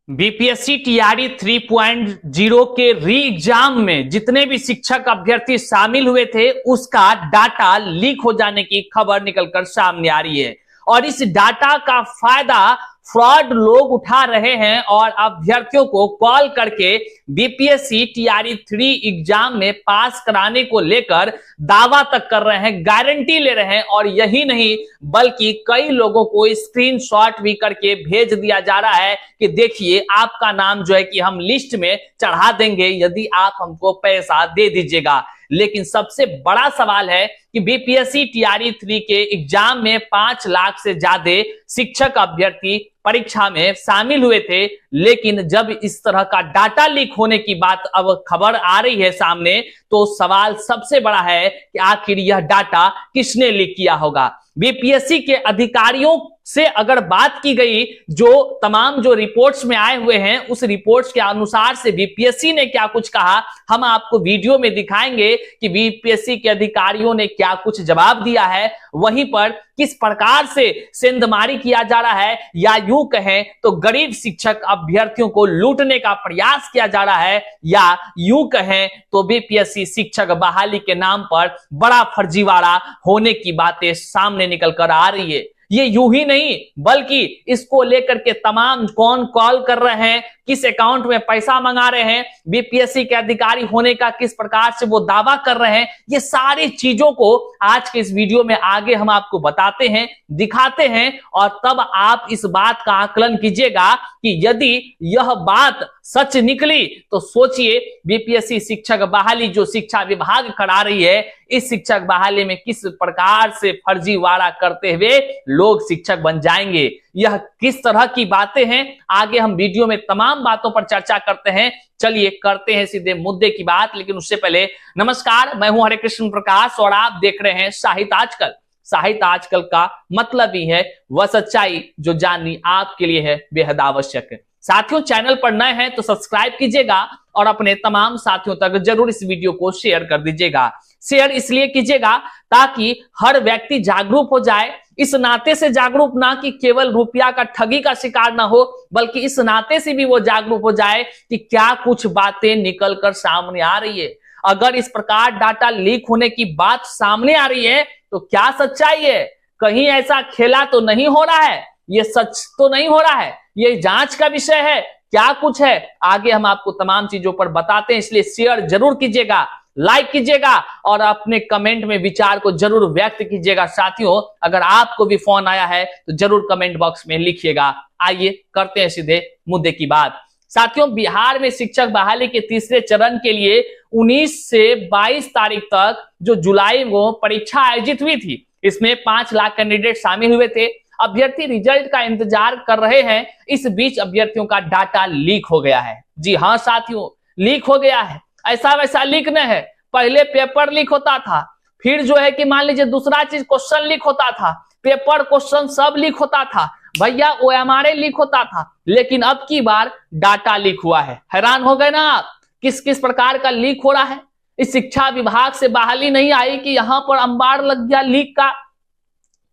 BPSC TRE 3.0 के री exam में जितने भी शिक्षक अभ्यर्थी शामिल हुए थे उसका डाटा लीक हो जाने की खबर निकलकर सामने आ रही है और इस डाटा का फायदा फ्रॉड लोग उठा रहे हैं और अभ्यर्थियों को कॉल करके बीपीएससी टीआरई 3 एग्जाम में पास कराने को लेकर दावा तक कर रहे हैं, गारंटी ले रहे हैं। और यही नहीं बल्कि कई लोगों को स्क्रीनशॉट भी करके भेज दिया जा रहा है कि देखिए आपका नाम जो है कि हम लिस्ट में चढ़ा देंगे यदि आप हमको पैसा दे दीजिएगा। लेकिन सबसे बड़ा सवाल है कि बीपीएससी टीआरई 3 के एग्जाम में 5 लाख से ज्यादा शिक्षक अभ्यर्थी परीक्षा में शामिल हुए थे, लेकिन जब इस तरह का डाटा लीक होने की बात अब खबर आ रही है सामने, तो सवाल सबसे बड़ा है कि आखिर यह डाटा किसने लीक किया होगा। बीपीएससी के अधिकारियों से अगर बात की गई, जो तमाम जो रिपोर्ट्स में आए हुए हैं उस रिपोर्ट्स के अनुसार से बीपीएससी ने क्या कुछ कहा, हम आपको वीडियो में दिखाएंगे कि बीपीएससी के अधिकारियों ने क्या कुछ जवाब दिया है, वहीं पर किस प्रकार से सेंधमारी किया जा रहा है या यूं कहें तो गरीब शिक्षक अभ्यर्थियों को लूटने का प्रयास किया जा रहा है, या यूं कहें तो बीपीएससी शिक्षक बहाली के नाम पर बड़ा फर्जीवाड़ा होने की बातें सामने निकल कर आ रही है। ये यूं ही नहीं बल्कि इसको लेकर के तमाम कौन कॉल कर रहे हैं, किस अकाउंट में पैसा मंगा रहे हैं, बीपीएससी के अधिकारी होने का किस प्रकार से वो दावा कर रहे हैं, ये सारी चीजों को आज के इस वीडियो में आगे हम आपको बताते हैं, दिखाते हैं। और तब आप इस बात का आकलन कीजिएगा कि यदि यह बात सच निकली तो सोचिए बीपीएससी शिक्षक बहाली जो शिक्षा विभाग करा रही है, इस शिक्षक बहाली में किस प्रकार से फर्जीवाड़ा करते हुए लोग शिक्षक बन जाएंगे। यह किस तरह की बातें हैं, आगे हम वीडियो में तमाम बातों पर चर्चा करते हैं। चलिए करते हैं सीधे मुद्दे की बात, लेकिन उससे पहले नमस्कार, मैं हूं हरे कृष्ण प्रकाश और आप देख रहे हैं साहित्य आजकल। साहित्य आजकल का मतलब ही है वह सच्चाई जो जाननी आपके लिए है बेहद आवश्यक है। साथियों, चैनल पर नए हैं तो सब्सक्राइब कीजिएगा और अपने तमाम साथियों तक जरूर इस वीडियो को शेयर कर दीजिएगा। शेयर इसलिए कीजिएगा ताकि हर व्यक्ति जागरूक हो जाए, इस नाते से जागरूक ना कि केवल रुपया का ठगी का शिकार ना हो, बल्कि इस नाते से भी वो जागरूक हो जाए कि क्या कुछ बातें निकल कर सामने आ रही है। अगर इस प्रकार डाटा लीक होने की बात सामने आ रही है तो क्या सच्चाई है, कहीं ऐसा खेला तो नहीं हो रहा है, ये सच तो नहीं हो रहा है, ये जांच का विषय है, क्या कुछ है आगे हम आपको तमाम चीजों पर बताते हैं। इसलिए शेयर जरूर कीजिएगा, लाइक कीजिएगा और अपने कमेंट में विचार को जरूर व्यक्त कीजिएगा। साथियों, अगर आपको भी फोन आया है तो जरूर कमेंट बॉक्स में लिखिएगा। आइए करते हैं सीधे मुद्दे की बात। साथियों, बिहार में शिक्षक बहाली के तीसरे चरण के लिए 19 से 22 तारीख तक जो जुलाई को परीक्षा आयोजित हुई थी, इसमें 5 लाख कैंडिडेट शामिल हुए थे। अभ्यर्थी रिजल्ट का इंतजार कर रहे हैं, इस बीच अभ्यर्थियों का डाटा लीक हो गया है। जी हाँ साथियों, लीक हो गया है। ऐसा वैसा लीक नहीं है, पहले पेपर लीक होता था, फिर जो है कि मान लीजिए दूसरा चीज क्वेश्चन लीक होता था, पेपर क्वेश्चन सब लीक होता था भैया, ओएमआरए लीक होता था, लेकिन अब की बार डाटा लीक हुआ है। हैरान हो गए ना आप, किस किस प्रकार का लीक हो रहा है। इस शिक्षा विभाग से बहाली नहीं आई कि यहां पर अंबार लग गया लीक का,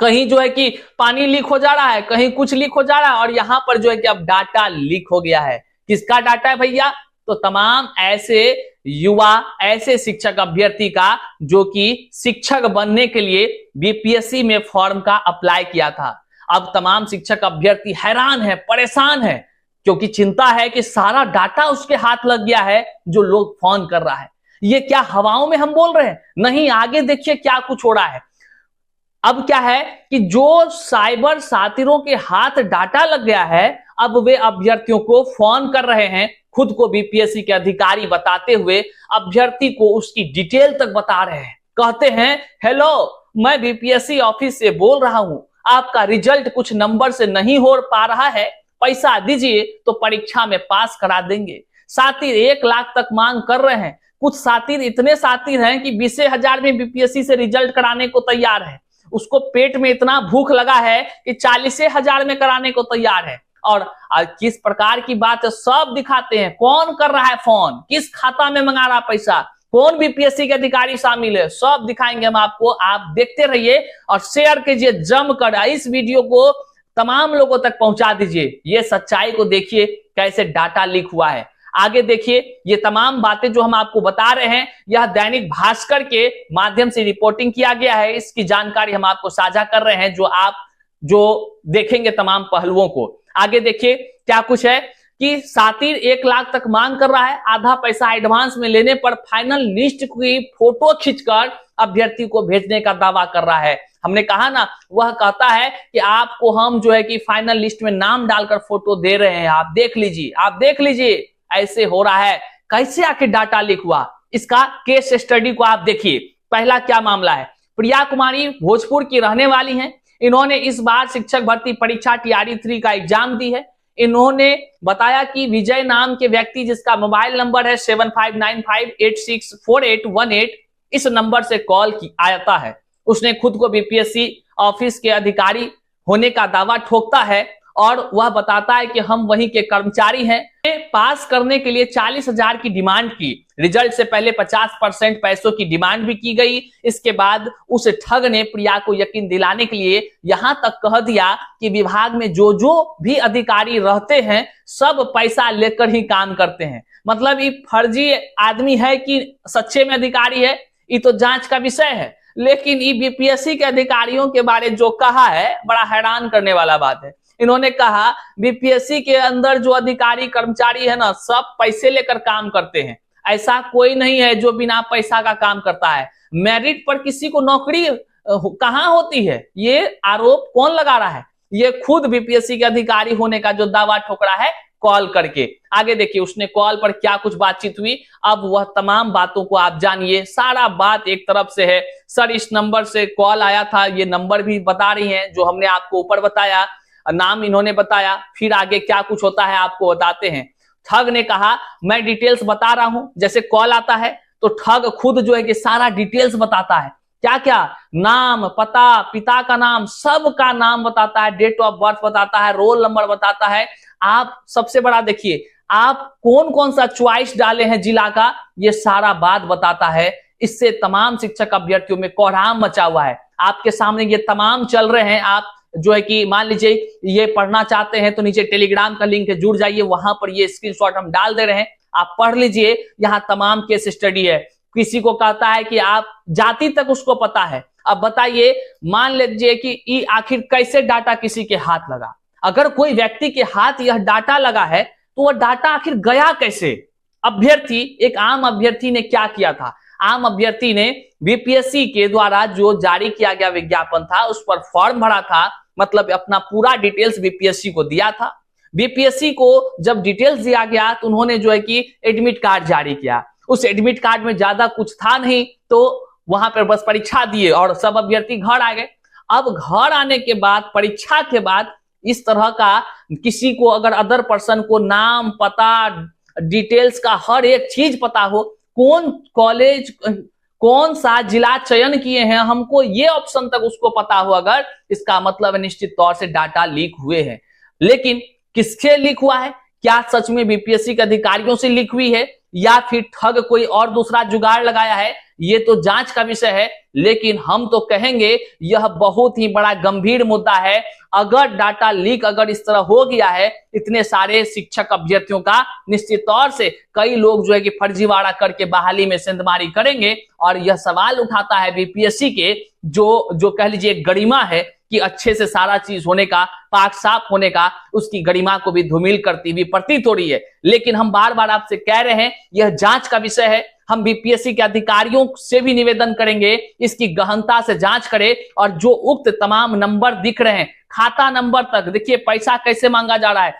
कहीं जो है कि पानी लीक हो जा रहा है, कहीं कुछ लीक हो जा रहा है, और यहां पर जो है कि अब डाटा लीक हो गया है। किसका डाटा है भैया? तो तमाम ऐसे युवा, ऐसे शिक्षक अभ्यर्थी का जो कि शिक्षक बनने के लिए बीपीएससी में फॉर्म का अप्लाई किया था। अब तमाम शिक्षक अभ्यर्थी हैरान है, परेशान है, क्योंकि चिंता है कि सारा डाटा उसके हाथ लग गया है जो लोग फोन कर रहा है। ये क्या हवाओं में हम बोल रहे हैं? नहीं, आगे देखिए क्या कुछ हो रहा है। अब क्या है कि जो साइबर सातिरों के हाथ डाटा लग गया है, अब वे अभ्यर्थियों को फोन कर रहे हैं, खुद को बीपीएससी के अधिकारी बताते हुए अभ्यर्थी को उसकी डिटेल तक बता रहे हैं। कहते हैं, हेलो, मैं बीपीएससी ऑफिस से बोल रहा हूं, आपका रिजल्ट कुछ नंबर से नहीं हो पा रहा है, पैसा दीजिए तो परीक्षा में पास करा देंगे। सातिर 1 लाख तक मांग कर रहे हैं। कुछ सातिर इतने सातिर हैं कि 20,000 में बीपीएससी से रिजल्ट कराने को तैयार है। उसको पेट में इतना भूख लगा है कि 40,000 में कराने को तैयार है। और किस प्रकार की बात है सब दिखाते हैं, कौन कर रहा है फोन, किस खाता में मंगा रहा पैसा, कौन बीपीएससी के अधिकारी शामिल है, सब दिखाएंगे हम आपको। आप देखते रहिए और शेयर कीजिए जमकर, इस वीडियो को तमाम लोगों तक पहुंचा दीजिए। ये सच्चाई को देखिए कैसे डाटा लीक हुआ है। आगे देखिए, ये तमाम बातें जो हम आपको बता रहे हैं, यह दैनिक भास्कर के माध्यम से रिपोर्टिंग किया गया है। इसकी जानकारी हम आपको साझा कर रहे हैं, जो आप देखेंगे तमाम पहलुओं को। आगे देखिए क्या कुछ है कि सातिर 1 लाख तक मांग कर रहा है, आधा पैसा एडवांस में लेने पर फाइनल लिस्ट की फोटो खींचकर अभ्यर्थी को भेजने का दावा कर रहा है। हमने कहा ना, वह कहता है कि आपको हम जो है कि फाइनल लिस्ट में नाम डालकर फोटो दे रहे हैं, आप देख लीजिए, आप देख लीजिए। ऐसे हो रहा है। कैसे आखिर डाटा लीक हुआ, इसका केस स्टडी को आप देखिए। पहला क्या मामला है, प्रिया कुमारी भोजपुर की रहने वाली हैं। इन्होंने इस बार शिक्षक भर्ती परीक्षा TRE 3 का एग्जाम दी है। इन्होंने बताया कि विजय नाम के व्यक्ति, जिसका मोबाइल नंबर है 7595864818, इस नंबर से कॉल आता है। उसने खुद को BPSC ऑफिस के अधिकारी होने का दावा ठोकता है और वह बताता है कि हम वहीं के कर्मचारी हैं। पास करने के लिए 40,000 की डिमांड की। रिजल्ट से पहले 50% पैसों की डिमांड भी की गई। इसके बाद उस ठग ने प्रिया को यकीन दिलाने के लिए यहां तक कह दिया कि विभाग में जो भी अधिकारी रहते हैं सब पैसा लेकर ही काम करते हैं। मतलब ये फर्जी आदमी है कि सच्चे में अधिकारी है, ये तो जांच का विषय है। लेकिन ये BPSC के अधिकारियों के बारे जो कहा है, बड़ा हैरान करने वाला बात है। इन्होंने कहा BPSC के अंदर जो अधिकारी कर्मचारी है ना, सब पैसे लेकर काम करते हैं। ऐसा कोई नहीं है जो बिना पैसा का काम करता है। मेरिट पर किसी को नौकरी कहां होती है, ये आरोप कौन लगा रहा है? ये खुद BPSC के अधिकारी होने का जो दावा ठोक रहा है कॉल करके। आगे देखिए उसने कॉल पर क्या कुछ बातचीत हुई, अब वह तमाम बातों को आप जानिए। सारा बात एक तरफ से है, सर इस नंबर से कॉल आया था, ये नंबर भी बता रही हैं जो हमने आपको ऊपर बताया, नाम इन्होंने बताया। फिर आगे क्या कुछ होता है आपको बताते हैं। ठग ने कहा मैं डिटेल्स बता रहा हूं। जैसे कॉल आता है तो ठग खुद जो है कि सारा डिटेल्स बताता है, क्या क्या, नाम, पता, पिता का नाम, सब का नाम बताता है, डेट ऑफ बर्थ बताता है, रोल नंबर बताता है। आप सबसे बड़ा देखिए, आप कौन कौन सा चॉइस डाले हैं जिला का, ये सारा बात बताता है। इससे तमाम शिक्षक अभ्यर्थियों में कोहराम मचा हुआ है। आपके सामने ये तमाम चल रहे हैं। आप जो है कि मान लीजिए ये पढ़ना चाहते हैं तो नीचे टेलीग्राम का लिंक है, जुड़ जाइए, वहां पर ये स्क्रीनशॉट हम डाल दे रहे हैं, आप पढ़ लीजिए। यहाँ तमाम केस स्टडी है। किसी को कहता है कि आप जाति तक उसको पता है। अब बताइए, मान लीजिए कि आखिर कैसे डाटा किसी के हाथ लगा। अगर कोई व्यक्ति के हाथ यह डाटा लगा है तो वह डाटा आखिर गया कैसे? अभ्यर्थी, एक आम अभ्यर्थी ने क्या किया था? आम अभ्यर्थी ने BPSC के द्वारा जो जारी किया गया विज्ञापन था उस पर फॉर्म भरा था, मतलब अपना पूरा डिटेल्स BPSC को दिया था। BPSC को जब डिटेल्स दिया गया तो उन्होंने जो है कि एडमिट कार्ड जारी किया। उस एडमिट कार्ड में ज्यादा कुछ था नहीं, तो वहां पर बस परीक्षा दिए और सब अभ्यर्थी घर आ गए। अब घर आने के बाद, परीक्षा के बाद, इस तरह का किसी को अगर अदर पर्सन को नाम, पता, डिटेल्स का हर एक चीज पता हो, कौन कॉलेज, कौन सा जिला चयन किए हैं, हमको ये ऑप्शन तक उसको पता हो, अगर इसका मतलब निश्चित तौर से डाटा लीक हुए हैं। लेकिन किससे लीक हुआ है? क्या सच में BPSC के अधिकारियों से लीक हुई है या फिर ठग कोई और दूसरा जुगाड़ लगाया है? ये तो जांच का विषय है। लेकिन हम तो कहेंगे यह बहुत ही बड़ा गंभीर मुद्दा है। अगर डाटा लीक अगर इस तरह हो गया है इतने सारे शिक्षक अभ्यर्थियों का, निश्चित तौर से कई लोग जो है कि फर्जीवाड़ा करके बहाली में सेंधमारी करेंगे। और यह सवाल उठाता है BPSC के जो कह लीजिए गरिमा है कि अच्छे से सारा चीज होने का, पाक साफ होने का, उसकी गरिमा को भी धूमिल करती हुई प्रतीत हो रही है। लेकिन हम बार बार आपसे कह रहे हैं यह जांच का विषय है। हम BPSC के अधिकारियों से भी निवेदन करेंगे इसकी गहनता से जांच करें। और जो उक्त तमाम नंबर दिख रहे हैं, खाता नंबर तक, देखिए पैसा कैसे मांगा जा रहा है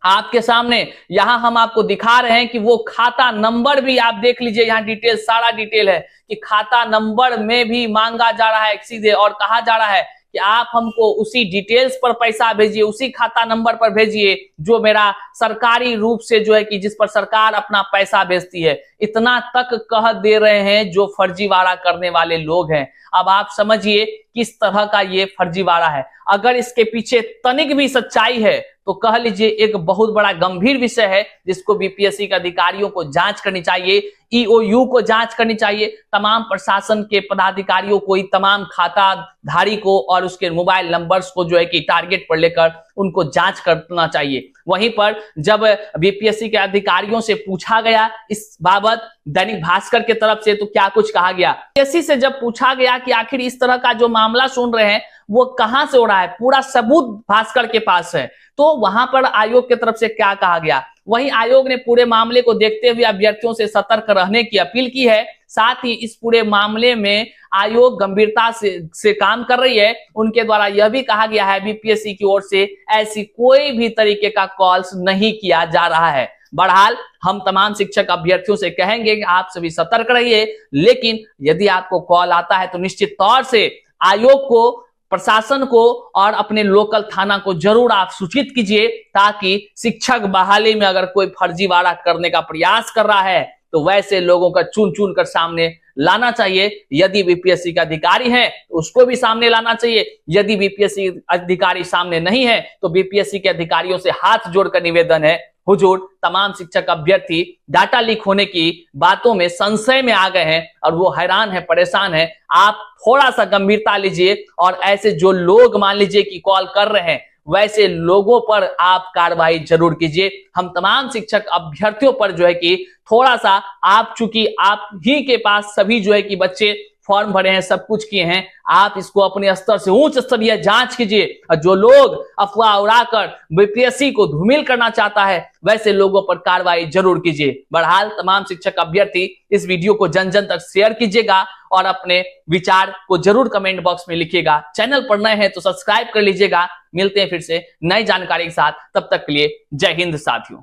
आपके सामने। यहां हम आपको दिखा रहे हैं कि वो खाता नंबर भी आप देख लीजिए, यहाँ डिटेल, सारा डिटेल है कि खाता नंबर में भी मांगा जा रहा है सीधे, और कहा जा रहा है कि आप हमको उसी डिटेल्स पर पैसा भेजिए, उसी खाता नंबर पर भेजिए जो मेरा सरकारी रूप से जो है कि जिस पर सरकार अपना पैसा भेजती है। इतना तक कह दे रहे हैं जो फर्जीवाड़ा करने वाले लोग हैं। अब आप समझिए किस तरह का ये फर्जीवाड़ा है। अगर इसके पीछे तनिक भी सच्चाई है तो कह लीजिए एक बहुत बड़ा गंभीर विषय है जिसको BPSC के अधिकारियों को जांच करनी चाहिए, EOU को जांच करनी चाहिए, तमाम प्रशासन के पदाधिकारियों को, तमाम खाता धारी को और उसके मोबाइल नंबर्स को जो है कि टारगेट पर लेकर उनको जांच करना चाहिए। वहीं पर जब बीपीएससी के अधिकारियों से पूछा गया इस बाबत दैनिक भास्कर की तरफ से, तो क्या कुछ कहा गया। बीपीएससी से जब पूछा गया कि आखिर इस तरह का जो मामला सुन रहे हैं वो कहां से हो रहा है, पूरा सबूत भास्कर के पास है, तो वहां पर आयोग की तरफ से क्या कहा गया। वहीं आयोग ने पूरे मामले को देखते हुए अभ्यर्थियों से सतर्क रहने की अपील की है। साथ ही इस पूरे मामले में आयोग गंभीरता से काम कर रही है। उनके द्वारा यह भी कहा गया है बीपीएससी की ओर से ऐसी कोई भी तरीके का कॉल्स नहीं किया जा रहा है। बहरहाल हम तमाम शिक्षक अभ्यर्थियों से कहेंगे कि आप सभी सतर्क रहिए, लेकिन यदि आपको कॉल आता है तो निश्चित तौर से आयोग को, प्रशासन को और अपने लोकल थाना को जरूर आप सूचित कीजिए, ताकि शिक्षक बहाली में अगर कोई फर्जीवाड़ा करने का प्रयास कर रहा है तो वैसे लोगों का चुन चुन कर सामने लाना चाहिए। यदि बीपीएससी का अधिकारी है तो उसको भी सामने लाना चाहिए। यदि बीपीएससी अधिकारी सामने नहीं है तो बीपीएससी के अधिकारियों से हाथ जोड़कर निवेदन है, हुजूर तमाम शिक्षक अभ्यर्थी डाटा लीक होने की बातों में संशय में आ गए हैं और वो हैरान है, परेशान है। आप थोड़ा सा गंभीरता लीजिए और ऐसे जो लोग मान लीजिए कि कॉल कर रहे हैं वैसे लोगों पर आप कार्रवाई जरूर कीजिए। हम तमाम शिक्षक अभ्यर्थियों पर जो है कि थोड़ा सा, आप चूंकि आप ही के पास सभी जो है कि बच्चे फॉर्म भरे हैं, सब कुछ किए हैं, आप इसको अपने स्तर से उच्च स्तरीय जांच कीजिए। और जो लोग अफवाह उड़ाकर बीपीएससी को धूमिल करना चाहता है वैसे लोगों पर कार्रवाई जरूर कीजिए। बहरहाल तमाम शिक्षक अभ्यर्थी इस वीडियो को जन जन तक शेयर कीजिएगा और अपने विचार को जरूर कमेंट बॉक्स में लिखिएगा। चैनल पर नए हैं तो सब्सक्राइब कर लीजिएगा। मिलते हैं फिर से नई जानकारी के साथ, तब तक के लिए जय हिंद साथियों।